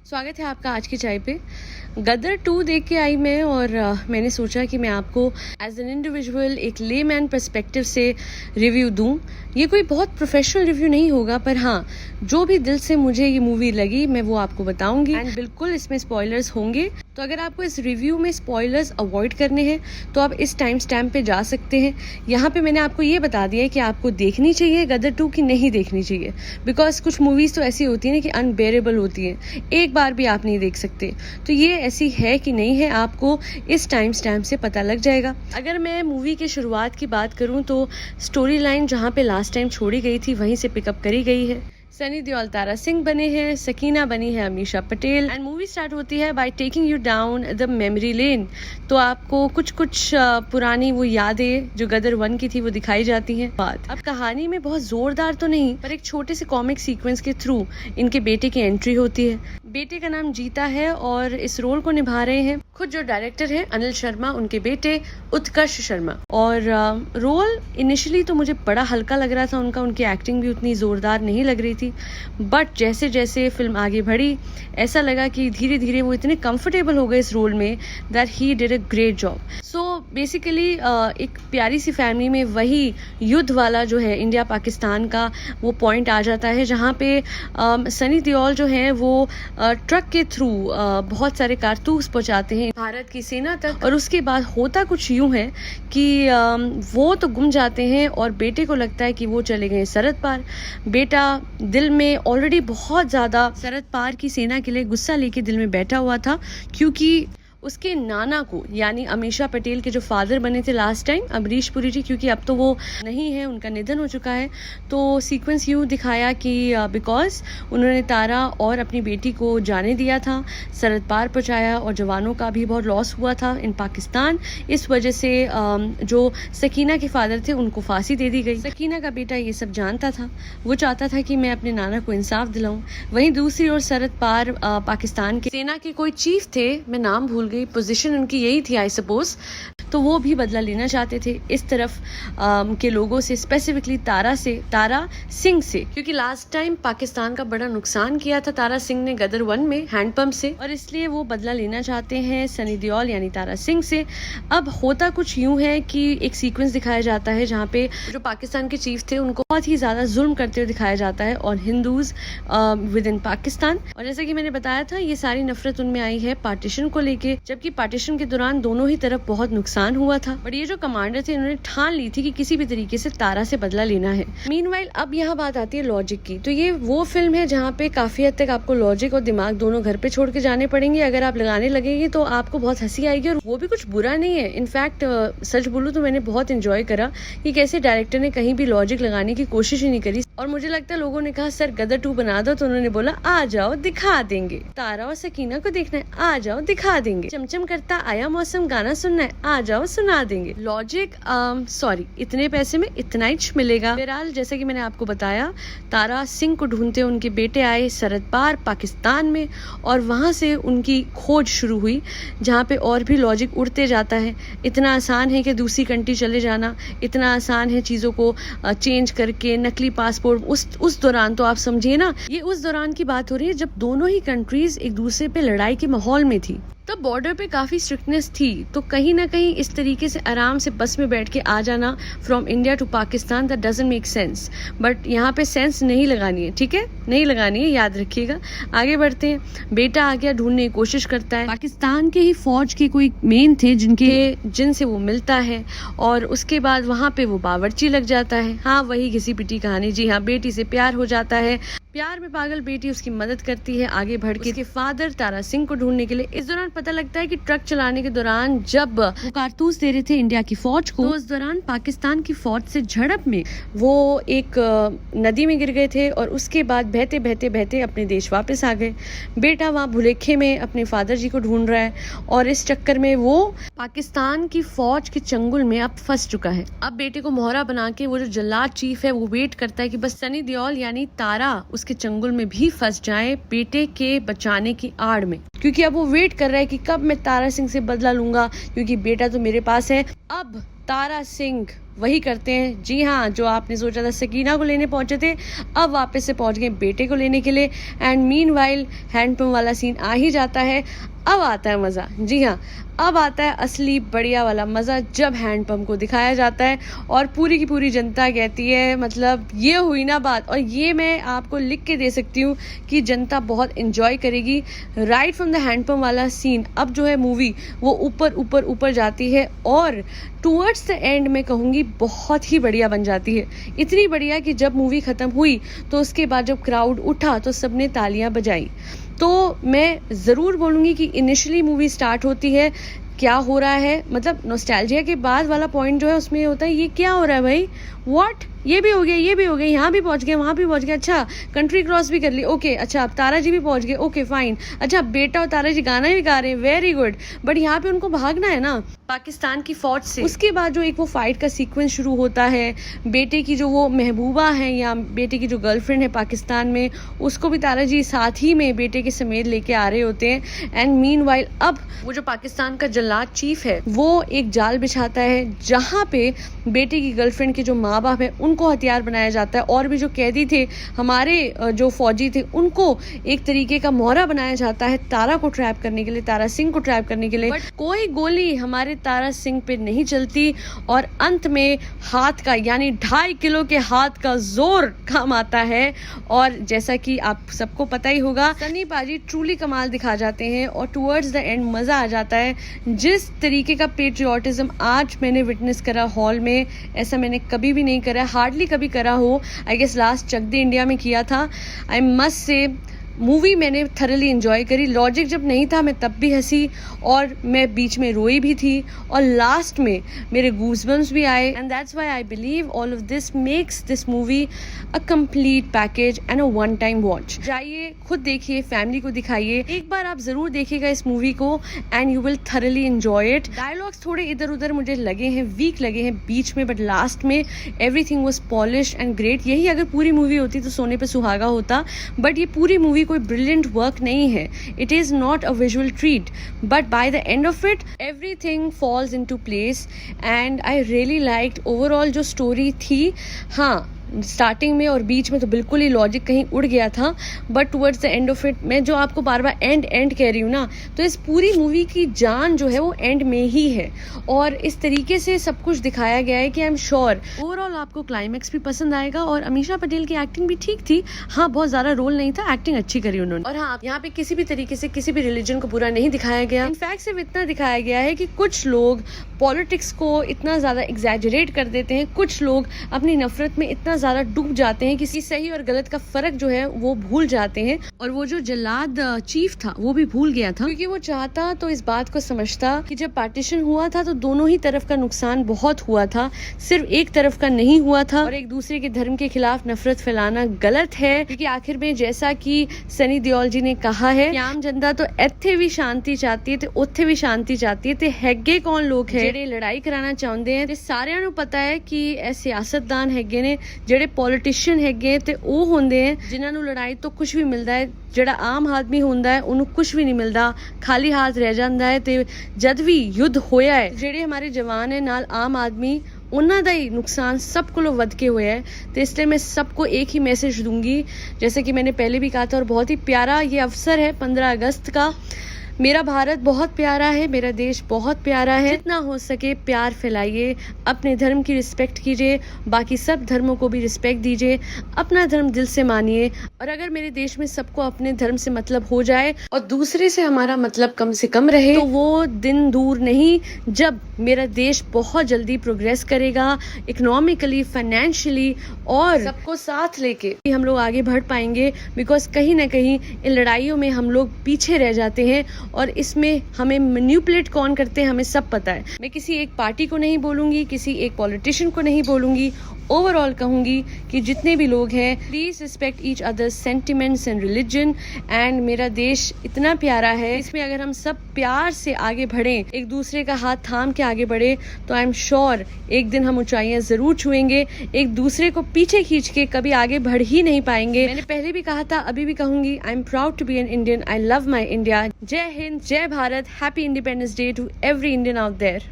स्वागत है आपका आज की चाय पे। गदर 2 देख के आई मैं और मैंने सोचा कि मैं आपको एज एन इंडिविजुअल एक लेमैन पर्सपेक्टिव से रिव्यू दूं। ये कोई बहुत प्रोफेशनल रिव्यू नहीं होगा, पर हाँ, जो भी दिल से मुझे ये मूवी लगी मैं वो आपको बताऊंगी। एंड बिल्कुल इसमें स्पॉयलर्स होंगे, तो अगर आपको इस रिव्यू में स्पॉयलर्स अवॉइड करने हैं तो आप इस टाइम स्टैम्प पे जा सकते हैं। यहाँ पे मैंने आपको ये बता दिया है कि आपको देखनी चाहिए गदर 2 की नहीं देखनी चाहिए, बिकॉज कुछ मूवीज तो ऐसी होती है ना कि अनबेरेबल होती है, एक बार भी आप नहीं देख सकते। तो ये ऐसी है कि नहीं है, आपको इस टाइम स्टैम्प से पता लग जाएगा। अगर मैं मूवी के शुरुआत की बात करूं तो स्टोरी लाइन जहाँ पे लास्ट टाइम छोड़ी गई थी वहीं से पिकअप करी गई है। सनी देओल तारा सिंह बने हैं, सकीना बनी है Amisha Patel, and movie start होती है by taking you down the memory lane. तो आपको कुछ पुरानी वो यादें जो गदर 1 की थी वो दिखाई जाती हैं। अब कहानी में बहुत जोरदार तो नहीं, पर एक छोटे से कॉमिक सीक्वेंस के थ्रू इनके बेटे की एंट्री होती है। बेटे का नाम जीता है और इस रोल को निभा रहे हैं खुद जो डायरेक्टर है अनिल शर्मा, उनके बेटे उत्कर्ष शर्मा। और रोल इनिशियली तो मुझे बड़ा हल्का लग रहा था उनका, उनकी एक्टिंग भी उतनी जोरदार नहीं लग रही थी, बट जैसे जैसे फिल्म आगे बढ़ी ऐसा लगा कि धीरे धीरे वो इतने कंफर्टेबल हो गए इस रोल में that he did a great job. So basically एक प्यारी सी फैमिली में वही युद्ध वाला जो है इंडिया पाकिस्तान का वो पॉइंट आ जाता है, जहाँ पे सनी देओल जो है वो ट्रक के थ्रू बहुत सारे कारतूस पहुंचाते हैं भारत की सेना तक। और उसके बाद होता कुछ यूं है कि वो तो गुम जाते हैं और बेटे को लगता है कि वो चले गए सरहद पार। बेटा दिल में ऑलरेडी बहुत ज्यादा सरहद पार की सेना के लिए गुस्सा लेके दिल में बैठा हुआ था, क्योंकि उसके नाना को यानी अमीषा पटेल के जो फादर बने थे लास्ट टाइम, अमरीश पुरी जी, क्योंकि अब तो वो नहीं है, उनका निधन हो चुका है। तो सीक्वेंस यूँ दिखाया कि बिकॉज उन्होंने तारा और अपनी बेटी को जाने दिया था, सरहद पार पहुंचाया और जवानों का भी बहुत लॉस हुआ था इन पाकिस्तान। इस वजह से जो सकीना के फादर थे उनको फांसी दे दी गई। सकीना का बेटा ये सब जानता था, वो चाहता था कि मैं अपने नाना को इंसाफ दिलाऊं। वहीं दूसरी ओर सरहद पार पाकिस्तान की सेना के कोई चीफ थे, मैं नाम भूल गई, पोजीशन उनकी यही थी आई सपोज, तो वो भी बदला लेना चाहते थे इस तरफ के लोगों से, स्पेसिफिकली तारा सिंह से, क्योंकि लास्ट टाइम पाकिस्तान का बड़ा नुकसान किया था तारा सिंह ने गदर 1 में हैंडपंप से, और इसलिए वो बदला लेना चाहते हैं सनी देओल यानी तारा सिंह से। अब होता कुछ यूं है कि एक सीक्वेंस दिखाया जाता है जहाँ पे जो पाकिस्तान के चीफ थे उनको बहुत ही ज्यादा जुल्म करते हुए दिखाया जाता है और हिंदूज विद इन पाकिस्तान। और जैसे कि मैंने बताया था, ये सारी नफरत उनमें आई है पार्टीशन को लेके, जबकि पार्टीशन के दौरान दोनों ही तरफ बहुत नुकसान हुआ था। बट ये जो कमांडर थे इन्होंने ठान ली थी कि किसी भी तरीके से तारा से बदला लेना है। मीनवाइल अब यहाँ बात आती है लॉजिक की। तो ये वो फिल्म है जहाँ पे काफी हद तक आपको लॉजिक और दिमाग दोनों घर पे छोड़ के जाने पड़ेंगे। अगर आप लगाने लगेंगे तो आपको बहुत हंसी आएगी, और वो भी कुछ बुरा नहीं है। इनफैक्ट सच बोलूं तो मैंने बहुत एंजॉय करा कि कैसे डायरेक्टर ने कहीं भी लॉजिक लगाने की कोशिश ही नहीं करी। और मुझे लगता है लोगों ने कहा सर गदर 2 बना दो, तो उन्होंने बोला आ जाओ दिखा देंगे, तारा और सकीना को देखना है आ जाओ दिखा देंगे, चमचम करता आया मौसम गाना सुनना है आ जाओ सुना देंगे। लॉजिक सॉरी, इतने पैसे में इतना ही मिलेगा। बहरहाल जैसा कि मैंने आपको बताया, तारा सिंह को ढूंढते उनके बेटे आए सरहद पार पाकिस्तान में, और वहां से उनकी खोज शुरू हुई, जहाँ पे और भी लॉजिक उड़ते जाता है। इतना आसान है कि दूसरी कंट्री चले जाना, इतना आसान है चीजों को चेंज करके, नकली पासपोर्ट। उस दौरान तो आप समझिए ना, ये उस दौरान की बात हो रही है जब दोनों ही कंट्रीज एक दूसरे पे लड़ाई के माहौल में थी। तब बॉर्डर पे काफी स्ट्रिक्टनेस थी, तो कहीं ना कहीं इस तरीके से आराम से बस में बैठ के आ जाना from India to Pakistan, that doesn't make sense. But यहाँ पे सेंस नहीं लगानी है, ठीक है, नहीं लगानी है, याद रखिएगा। आगे बढ़ते हैं। बेटा आ गया, ढूंढने की कोशिश करता है। पाकिस्तान के ही फौज के कोई मेन थे जिनसे वो मिलता है, और उसके बाद वहाँ पे वो बावर्ची लग जाता है। हाँ, वही घिसी पिटी कहानी। जी हाँ, बेटी से प्यार हो जाता है, प्यार में पागल बेटी उसकी मदद करती है आगे बढ़ के उसके फादर तारा सिंह को ढूंढने के लिए। इस दौरान पता लगता है कि ट्रक चलाने के दौरान जब वो कारतूस दे रहे थे इंडिया की फौज को, तो उस दौरान पाकिस्तान की फौज से झड़प में वो एक नदी में गिर गए थे, और उसके बाद बहते बहते बहते अपने देश वापस आ गए। बेटा वहाँ भुलेखे में अपने फादर जी को ढूंढ रहा है, और इस चक्कर में वो पाकिस्तान की फौज के चंगुल में अब फंस चुका है। अब बेटे को मोहरा बना के वो जो जल्लाद चीफ है वो वेट करता है कि बस सनी देओल यानी तारा उसके चंगुल में भी फंस जाए बेटे के बचाने की आड़ में, क्योंकि अब वो वेट कर रहा है कि कब मैं तारा सिंह से बदला लूंगा, क्योंकि बेटा तो मेरे पास है। अब तारा सिंह वही करते हैं। जी हाँ, जो आपने सोचा था सकीना को लेने पहुंचे थे, अब वापस से पहुंच गए बेटे को लेने के लिए। एंड मीनवाइल हैंडपंप वाला सीन आ ही जाता है। अब आता है मज़ा। जी हाँ, अब आता है असली बढ़िया वाला मज़ा, जब हैंडपंप को दिखाया जाता है और पूरी की पूरी जनता कहती है, मतलब ये हुई ना बात। और ये मैं आपको लिख के दे सकती हूँ कि जनता बहुत इंजॉय करेगी। राइट फ्रॉम द हैंडपंप वाला सीन, अब जो है मूवी वो ऊपर ऊपर ऊपर जाती है और टूवर्ड्स द एंड में कहूँगी बहुत ही बढ़िया बन जाती है। इतनी बढ़िया कि जब मूवी ख़त्म हुई तो उसके बाद जब क्राउड उठा तो सबने तालियां बजाई। तो मैं ज़रूर बोलूँगी कि इनिशियली मूवी स्टार्ट होती है, क्या हो रहा है, मतलब नॉस्टैल्जिया के बाद वाला पॉइंट जो है उसमें होता है ये क्या हो रहा है भाई, व्हाट, ये भी हो गया, ये भी हो गया, यहाँ भी पहुँच गए, वहाँ भी पहुँच गए, अच्छा कंट्री क्रॉस भी कर ली, ओके, अच्छा अब तारा जी भी पहुँच गए, ओके फाइन, अच्छा बेटा और तारा जी गाना भी गा रहे हैं, वेरी गुड। बट यहाँ पे उनको भागना है ना पाकिस्तान की फौज से। उसके बाद जो एक वो फाइट का सीक्वेंस शुरू होता है, बेटे की जो वो महबूबा है या बेटे की जो गर्लफ्रेंड है पाकिस्तान में, उसको भी तारा जी साथ ही में बेटे के समेत लेके आ रहे होते हैं। एंड मीनवाइल अब वो जो पाकिस्तान का जल्लाद चीफ है वो एक जाल बिछाता है जहाँ पे बेटे की गर्लफ्रेंड के जो माँ बाप है उनको हथियार बनाया जाता है, और भी जो कैदी थे हमारे जो फौजी थे उनको एक तरीके का मोहरा बनाया जाता है तारा को ट्रैप करने के लिए, तारा सिंह को ट्रैप करने के लिए। बट कोई गोली हमारे तारा सिंह पे नहीं चलती और अंत में हाथ का यानी 2.5 किलो के हाथ का जोर काम आता है। और जैसा कि आप सबको पता ही होगा, सनी पाजी ट्रूली कमाल दिखा जाते हैं और टुवर्ड्स द एंड मजा आ जाता है। जिस तरीके का पेट्रियोटिज्म आज मैंने विटनेस करा हॉल में, ऐसा मैंने कभी भी नहीं करा, हार्डली कभी करा हो। I guess last Chak De India में किया था। आई मस्ट से मूवी मैंने थरली एंजॉय करी। लॉजिक जब नहीं था मैं तब भी हंसी और मैं बीच में रोई भी थी और लास्ट में मेरे गूज़बम्स भी आए। And that's why I believe all of this makes this movie a complete package and a one time watch. जाइए, खुद देखिए, फैमिली को दिखाइए, एक बार आप जरूर देखिएगा इस मूवी को and you will thoroughly enjoy it. Dialogues थोड़े इधर उधर मुझे लगे हैं, वीक लगे हैं बीच में, बट लास्ट में everything was polished and great. यही अगर पूरी मूवी होती तो सोने पे सुहागा होता। बट ये पूरी मूवी कोई ब्रिलियंट वर्क नहीं है, it is not a visual treat, but by the end of it everything falls into place and I really liked overall जो स्टोरी थी। हाँ, स्टार्टिंग में और बीच में तो बिल्कुल ही लॉजिक कहीं उड़ गया था, but towards the end of it, मैं जो आपको बार बार एंड कह रही हूँ ना, तो इस पूरी मूवी की जान जो है वो एंड में ही है। और इस तरीके से सब कुछ दिखाया गया है कि आई एम श्योर ओवरऑल आपको क्लाइमैक्स भी पसंद आएगा। और अमीषा पटेल की एक्टिंग भी ठीक थी। हाँ, बहुत ज्यादा रोल नहीं था, एक्टिंग अच्छी करी उन्होंने। और हाँ, यहाँ पे किसी भी तरीके से किसी भी रिलीजन को बुरा नहीं दिखाया गया। इनफैक्ट सिर्फ इतना दिखाया गया है कि कुछ लोग पॉलिटिक्स को इतना ज्यादा एग्जैजरेट कर देते हैं, कुछ लोग अपनी नफरत में इतना ज्यादा डूब जाते हैं, किसी सही और गलत का फर्क जो है वो भूल जाते हैं। और वो जो जल्लाद चीफ था वो भी भूल गया था, क्योंकि वो चाहता तो इस बात को समझता कि जब पार्टीशन हुआ था तो दोनों ही तरफ का नुकसान बहुत हुआ था, सिर्फ एक तरफ का नहीं हुआ था। और एक दूसरे के धर्म के खिलाफ नफरत फैलाना गलत है, क्योंकि आखिर में जैसा कि सनी देओल जी ने कहा है, आम जनता तो इत्थे भी शांति चाहती है ते उत्थे भी शांति चाहती है, ते हैगे कौन लोग है ਜਿਹੜੇ ਲੜਾਈ ਕਰਾਉਣਾ ਚਾਹੁੰਦੇ हैं। ਤੇ ਸਾਰਿਆਂ ਨੂੰ ਪਤਾ ਹੈ ਕਿ ਇਹ ਸਿਆਸਤਦਾਨ ਹੈਗੇ ਨੇ, ਜਿਹੜੇ ਪੋਲੀਟੀਸ਼ੀਅਨ ਹੈਗੇ ਤੇ ਉਹ ਹੁੰਦੇ ਆ ਜਿਨ੍ਹਾਂ ਨੂੰ ਲੜਾਈ ਤੋਂ ਕੁਝ ਵੀ ਮਿਲਦਾ ਹੈ। ਜਿਹੜਾ ਆਮ ਆਦਮੀ ਹੁੰਦਾ ਹੈ ਉਹਨੂੰ ਕੁਝ ਵੀ ਨਹੀਂ ਮਿਲਦਾ, ਖਾਲੀ ਹੱਥ ਰਹਿ ਜਾਂਦਾ ਹੈ। ਤੇ ਜਦ ਵੀ ਯੁੱਧ ਹੋਇਆ ਹੈ, ਜਿਹੜੇ हमारे जवान है नाल आम आदमी, उन्हों का ही नुकसान सब को वध के हुआ है। तो इसलिए मैं सबको एक ही मैसेज दूंगी, जैसे कि मैंने पहले भी कहा था, और बहुत ही प्यारा ये अवसर है 15 अगस्त का। मेरा भारत बहुत प्यारा है, मेरा देश बहुत प्यारा है। जितना हो सके प्यार फैलाइए, अपने धर्म की रिस्पेक्ट कीजिए, बाकी सब धर्मों को भी रिस्पेक्ट दीजिए, अपना धर्म दिल से मानिए। और अगर मेरे देश में सबको अपने धर्म से मतलब हो जाए और दूसरे से हमारा मतलब कम से कम रहे, तो वो दिन दूर नहीं जब मेरा देश बहुत जल्दी प्रोग्रेस करेगा, इकोनॉमिकली, फाइनेंशियली, और सबको साथ लेके हम लोग आगे बढ़ पाएंगे। बिकॉज कहीं ना कहीं इन लड़ाइयों में हम लोग पीछे रह जाते हैं और इसमें हमें मैनिपुलेट कौन करते हैं हमें सब पता है। मैं किसी एक पार्टी को नहीं बोलूंगी, किसी एक पॉलिटिशियन को नहीं बोलूंगी, ओवरऑल कहूंगी कि जितने भी लोग हैं please respect each others sentiments and religion. And मेरा देश इतना प्यारा है, इसमें अगर हम सब प्यार से आगे बढ़ें, एक दूसरे का हाथ थाम के आगे बढ़े, तो आई एम श्योर एक दिन हम ऊंचाइयां जरूर छुएंगे। एक दूसरे को पीछे खींच के कभी आगे बढ़ ही नहीं पाएंगे। मैंने पहले भी कहा था, अभी भी कहूंगी, I am proud to be an Indian, I love my India. जय हिंद, जय Bharat, happy independence day to every Indian out there.